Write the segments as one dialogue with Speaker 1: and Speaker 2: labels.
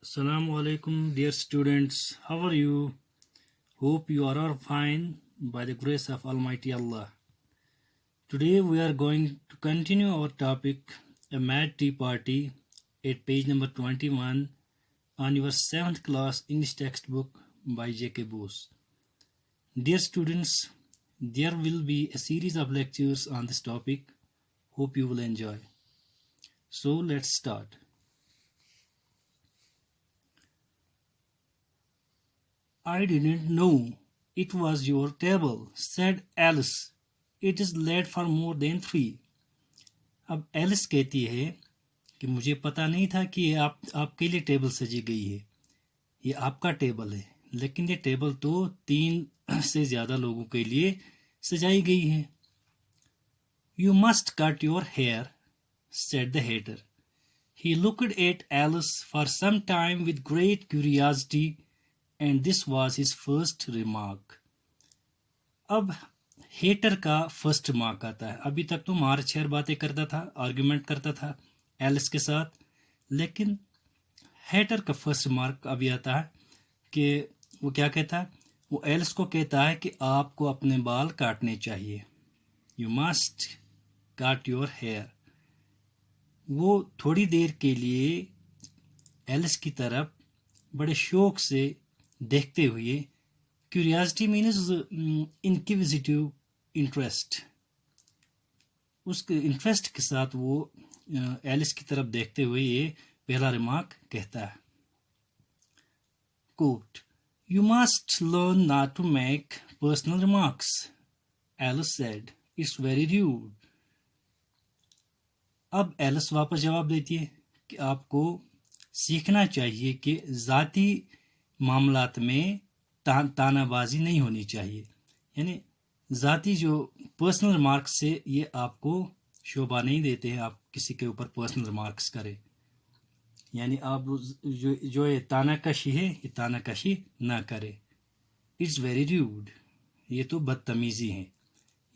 Speaker 1: Assalamu alaikum, dear students. How are you? Hope you are all fine by the grace of Almighty Allah. Today we are going to continue our topic, a mad tea party, at page number 21 on your 7th class English textbook by J.K. Bose. Dear students, there will be a series of lectures on this topic. Hope you will enjoy. So let's start. I didn't know it was your table, said Alice. It is late for more than 3. अब Alice कहती है कि मुझे पता नहीं था कि ये आपके लिए टेबल सजी गई है। ये आपका टेबल है, लेकिन ये टेबल तो 3 से ज़्यादा लोगों के लिए सजाई गई है। You must cut your hair, said the hatter. He looked at Alice for some time with great curiosity, and this was his first remark. अब हेटर का फर्स्ट रिमार्क आता है। अभी तक तो मार छेर बातें करता था, आर्ग्यूमेंट करता था एलिस के साथ, लेकिन हेटर का फर्स्ट रिमार्क अभी आता है कि वो क्या कहता है। वो एलिस को कहता है कि आपको अपने बाल काटने चाहिए। You must cut your hair. वो थोड़ी देर के लिए एलिस की तरफ बड़े शौक से देखते हुए, क्यूरियासिटी मीन्स इनक्विजिटिव इंटरेस्ट, उसके इंटरेस्ट के साथ वो एलिस की तरफ देखते हुए ये पहला रिमार्क कहता है। Quote, you must learn not to make personal remarks, Alice said, it's very rude. अब एलिस वापस जवाब देती है कि आपको सीखना चाहिए कि ज़ाती मामलात में तानाबाजी नहीं होनी चाहिए। यानी ज़ाती जो पर्सनल रिमार्क्स से ये आपको शोभा नहीं देते हैं, आप किसी के ऊपर पर्सनल रिमार्क्स करें। यानी आप जो ये तानाकशी है, ये तानाकशी ना करें। इट्स वेरी र्यूड, ये तो बदतमीज़ी है,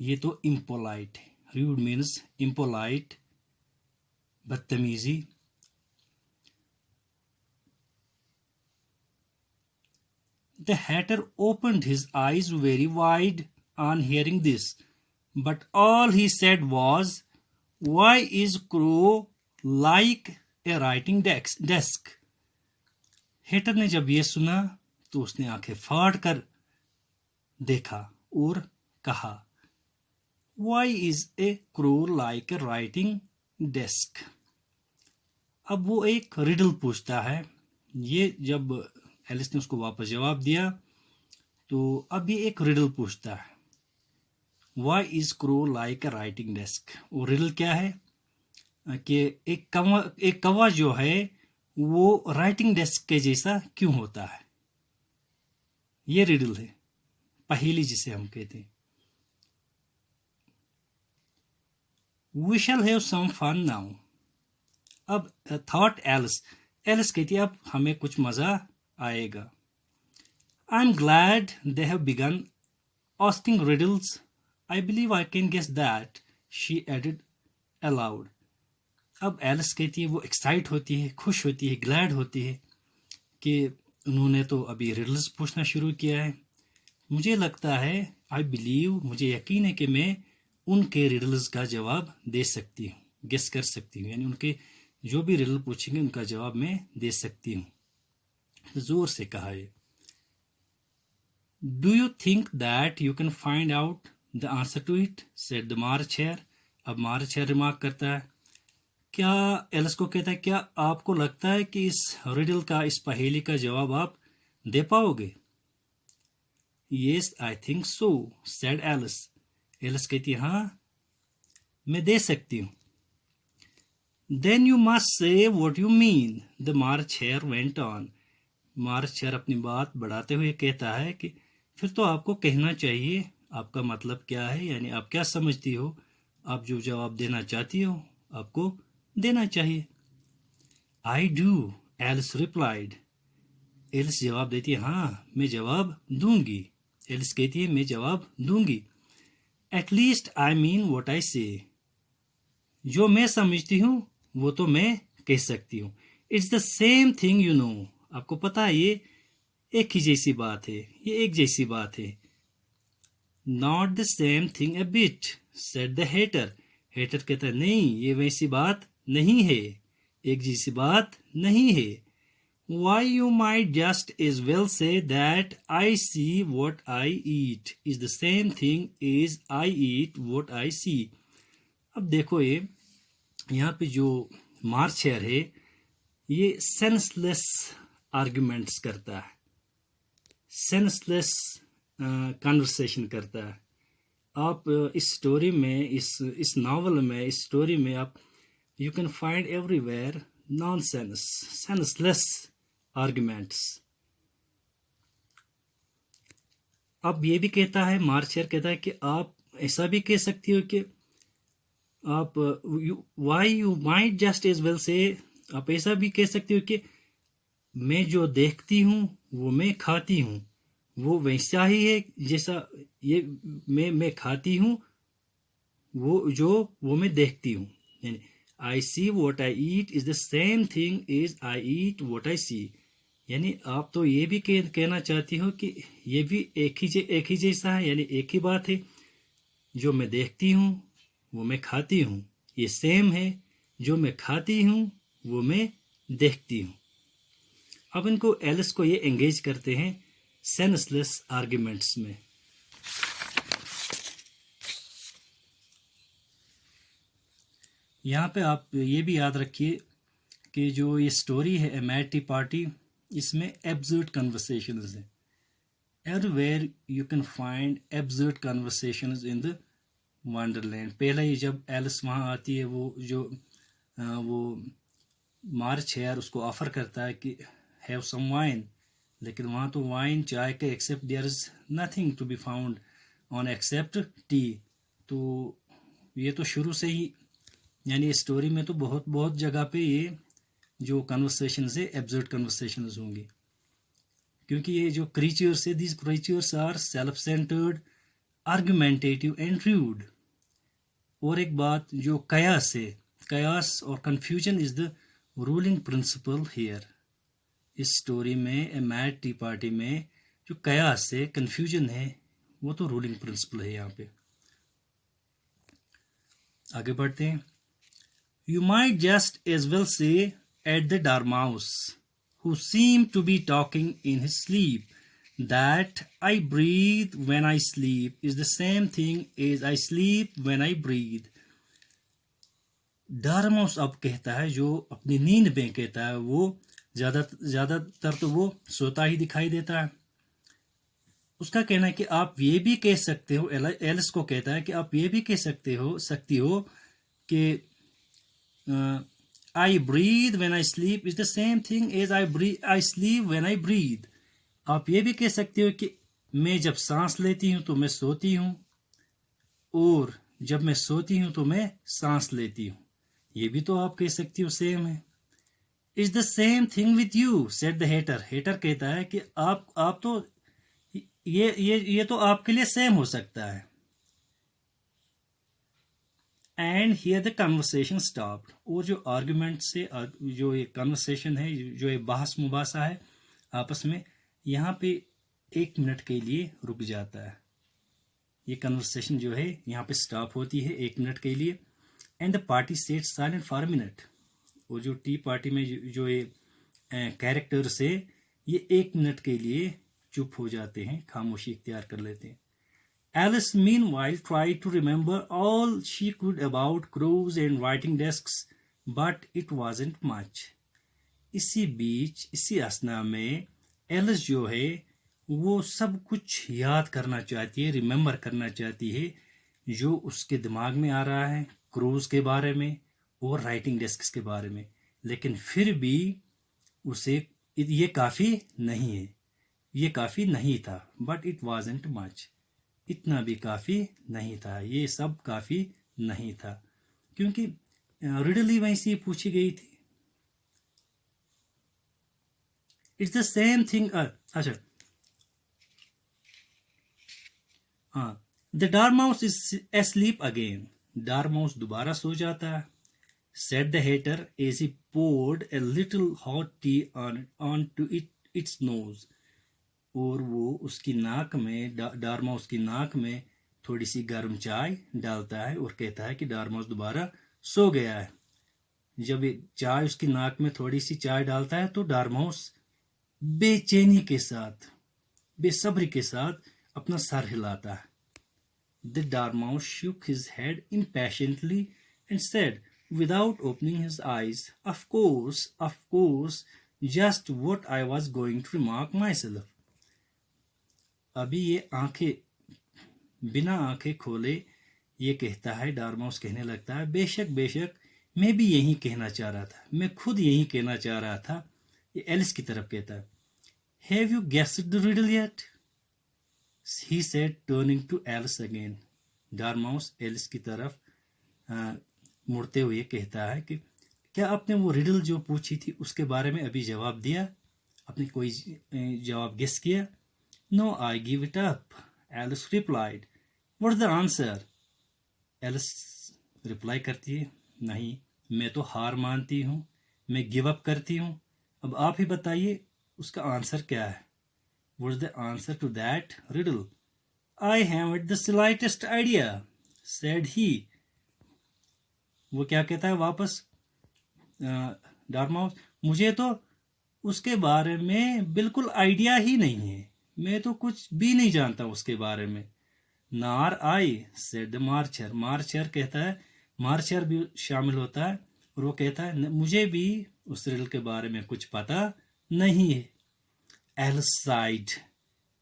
Speaker 1: ये तो इम्पोलाइट है। र्यूड मीन्स इम्पोलाइट, बदतमीज़ी। The hatter opened his eyes very wide on hearing this, but all he said was, "Why is crow like a writing desk?" Hatter ने जब ये सुना तो उसने आंखें फाड़ कर देखा और कहा, "Why is a crow like a writing desk?" अब वो एक रिडल पूछता है। ये जब एलिस ने उसको वापस जवाब दिया तो अब ये एक रिडल पूछता है। Why is crow like a writing desk? और रिडल क्या है कि एक कौवा जो है वो राइटिंग डेस्क के जैसा क्यों होता है। ये रिडल है, पहेली जिसे हम कहते हैं। We shall have some fun now. अब थॉट एलिस कहती है अब हमें कुछ मजा आएगा। I'm glad they have begun asking riddles. I believe I can guess that, she added aloud. अब एलिस कहती है वो एक्साइट होती है, खुश होती है, ग्लैड होती है कि उन्होंने तो अभी रिडल्स पूछना शुरू किया है। मुझे लगता है, आई बिलीव, मुझे यकीन है कि मैं उनके रिडल्स का जवाब दे सकती हूँ, गेस कर सकती हूँ। यानी उनके जो भी रिडल पूछेंगे उनका जवाब मैं दे सकती हूँ। जोर से कहा है। Do you think that you can find out the answer to it, said the March Hare. अब मार्च हेयर रिमार्क करता है, क्या एलिस को कहता है, क्या आपको लगता है कि इस रिडल का, इस पहेली का जवाब आप दे पाओगे? Yes I think so, said Alice. Alice कहती है हाँ मैं दे सकती हूँ। Then you must say what you mean, the March Hare went on. March Hare अपनी बात बढ़ाते हुए कहता है कि फिर तो आपको कहना चाहिए आपका मतलब क्या है, यानी आप क्या समझती हो, आप जो जवाब देना चाहती हो आपको देना चाहिए। I do, Alice replied. Alice जवाब देती है हाँ मैं जवाब दूंगी। एलिस कहती है मैं जवाब दूंगी। At least I mean what I से, जो मैं समझती हूँ वो तो मैं कह सकती हूँ। It's the same thing you know, आपको पता है ये एक ही जैसी बात है, ये एक जैसी बात है. Not the same thing a bit said the Hatter. Hatter कहता है नहीं ये वैसी बात नहीं है, एक जैसी बात नहीं है. Why you might just as well say that I see what I eat is the same thing as I eat what I see. अब देखो ये यहाँ पे जो मार्शेयर है ये सेंसलेस आर्ग्यूमेंट्स करता है, सेंसलेस कन्वर्सेशन करता है. आप इस स्टोरी में, इस नावल में, इस स्टोरी में आप you can find everywhere nonsense, senseless arguments. अब ये भी कहता है, मार्शेयर कहता है कि आप ऐसा भी कह सकती हो कि आप why you might just as well say, आप ऐसा भी कह सकती हो कि मैं जो देखती हूँ वो मैं खाती हूँ, वो वैसा ही है जैसा ये मैं खाती हूँ, वो मैं देखती हूँ. यानी I see what I eat is the same thing is I eat what I see. यानी आप तो ये भी कहना चाहती हो कि ये भी एक ही जैसा है, यानी एक ही बात है. जो मैं देखती हूँ वो मैं खाती हूँ, ये सेम है. जो मैं खाती हूँ वो मैं देखती हूँ. अब इनको एलिस को ये एंगेज करते हैं सेंसलेस आर्ग्यूमेंट्स में. यहाँ पे आप ये भी याद रखिए कि जो ये स्टोरी है ए मैड टी पार्टी, इसमें एब्सर्ड कन्वर्सेशंस हैं. Everywhere you can find absurd conversations in the Wonderland. पहले ही जब एलिस वहाँ आती है, वो मार्च है उसको ऑफर करता है कि हैव सम वाइन, लेकिन वहाँ तो वाइन चाय के except there is nothing to be found on except tea. तो ये तो शुरू से ही, यानी इस स्टोरी में तो बहुत जगह पे ये जो कन्वर्सेशन है एब्सर्ड कन्वर्सेशन होंगी, क्योंकि ये जो क्रीचर्स है, these creatures are self centred, argumentative and rude. और एक बात जो कयास है, कयास और confusion is the ruling principle here. इस स्टोरी में ए मैड टी पार्टी में जो कयास है, कंफ्यूजन है, वो तो रूलिंग प्रिंसिपल है. यहाँ पे आगे बढ़ते हैं. You might just as well say at the Dormouse, who seemed to be talking in his sleep, that I breathe when I sleep is the same thing as I sleep when I breathe. डार्माउस अब कहता है, जो अपनी नींद में कहता है, वो ज्यादातर तो वो सोता ही दिखाई देता है. उसका कहना है कि आप ये भी कह सकते हो, एलिस को कहता है कि आप ये भी कह सकती हो कि I breathe when I sleep is the same thing as I sleep when I breathe. आप ये भी कह सकते हो कि मैं जब सांस लेती हूँ तो मैं सोती हूँ, और जब मैं सोती हूँ तो मैं सांस लेती हूँ. ये भी तो आप कह सकती हो सेम है. It's the same thing with you, said the hater. hater कहता है कि आप तो ये तो आपके लिए सेम हो सकता है. And here the conversation stopped. और जो आर्ग्यूमेंट से जो ये कन्वर्सेशन है, जो ये बहस मुबासा है आपस में, यहाँ पे 1 मिनट के लिए रुक जाता है. ये कन्वर्सेशन जो है यहाँ पे स्टॉप होती है 1 मिनट के लिए. And the party set silent for a minute. और जो टी पार्टी में जो ये कैरेक्टर्स है, ये 1 मिनट के लिए चुप हो जाते हैं, खामोशी इख्तियार कर लेते हैं. Alice meanwhile tried to remember all she could about crows and writing desks, but it wasn't much. इसी बीच, इसी असना में एलिस जो है वो सब कुछ याद करना चाहती है, रिमेम्बर करना चाहती है जो उसके दिमाग में आ रहा है क्रूज के बारे में और राइटिंग डेस्क के बारे में. लेकिन फिर भी उसे ये काफ़ी नहीं है, ये काफ़ी नहीं था. बट इट वाजंट मच, इतना भी काफ़ी नहीं था, ये सब काफ़ी नहीं था, क्योंकि रिडल ही वैसी पूछी गई थी. It's the same thing. अच्छा, हाँ. The dormouse is asleep again. Dormouse दोबारा सो जाता है. Said the hatter as he poured a little hot tea onto its nose. और वो उसकी नाक में डार्मा उसकी नाक में थोड़ी सी गर्म चाय डालता है और कहता है कि डार्माउस दोबारा सो गया है। जब ये चाय उसकी नाक में थोड़ी सी चाय डालता है तो डार्माउस बेचैनी के साथ, बेसब्री के साथ अपना सर हिलाता है। The Dormouse shook his head impatiently and said, without opening his eyes, of course, just what I was going to remark myself. अभी ये बिना आंखें खोले ये कहता है, डार्माउस कहने लगता है, बेशक मैं भी यही कहना चाह रहा था, मैं खुद यही कहना चाह रहा था। ये एलिस की तरफ कहता है, Have you guessed the riddle yet? He said, turning to Alice again. Dormouse Alice की तरफ मुड़ते हुए कहता है कि क्या आपने वो रिडल जो पूछी थी उसके बारे में अभी जवाब दिया? आपने कोई जवाब गेस किया? No, I give it up, Alice replied. What's the answer? Alice reply करती है, नहीं, मैं तो हार मानती हूँ, मैं गिव अप करती हूँ। अब आप ही बताइए उसका आंसर क्या है? What's the answer to that riddle? I haven't the slightest idea, said he. वो क्या कहता है वापस डार्माउस, मुझे तो उसके बारे में बिल्कुल आइडिया ही नहीं है, मैं तो कुछ भी नहीं जानता उसके बारे में। नार आई, said the marcher. मार्चर कहता है, मार्चर भी शामिल होता है और वो कहता है, मुझे भी उस रिडल के बारे में कुछ पता नहीं है। Alice sighed.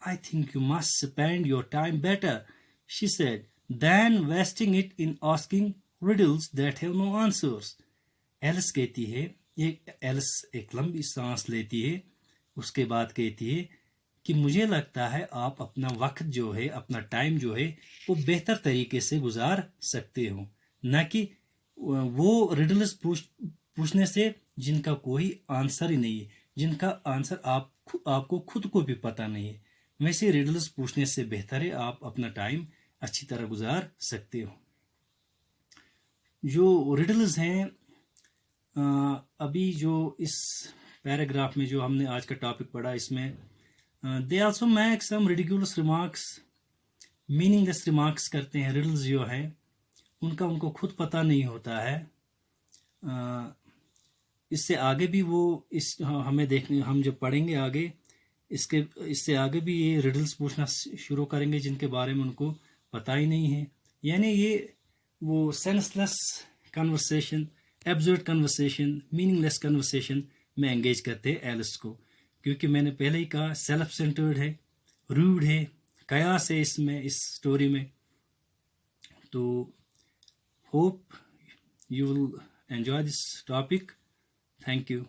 Speaker 1: I think you must spend your time better, she said, than wasting it in asking riddles that have no answers. Alice कहती है, Alice एक लंबी सांस लेती है, उसके बाद कहती है कि मुझे लगता है आप अपना वक्त जो है, अपना टाइम जो है, वो बेहतर तरीके से गुजार सकते हो, न कि वो रिडल्स पूछने से जिनका कोई आंसर ही नहीं है, जिनका आंसर आपको खुद को भी पता नहीं है। वैसे रिडल्स पूछने से बेहतर है आप अपना टाइम अच्छी तरह गुजार सकते हो। जो रिडल्स हैं अभी जो इस पैराग्राफ में जो हमने आज का टॉपिक पढ़ा, इसमें they also make some ridiculous remarks, meaningless remarks करते हैं। रिडल्स जो है उनको खुद पता नहीं होता है। इससे आगे भी वो हम जब पढ़ेंगे आगे, इससे आगे भी ये रिडल्स पूछना शुरू करेंगे जिनके बारे में उनको पता ही नहीं है। यानी ये वो senseless conversation, absurd conversation, meaningless conversation में एंगेज करते हैं एलिस को, क्योंकि मैंने पहले ही कहा सेल्फ सेंटर्ड है, रूड है, कयास है इसमें, इस स्टोरी में। तो hope you will enjoy this topic. Thank you.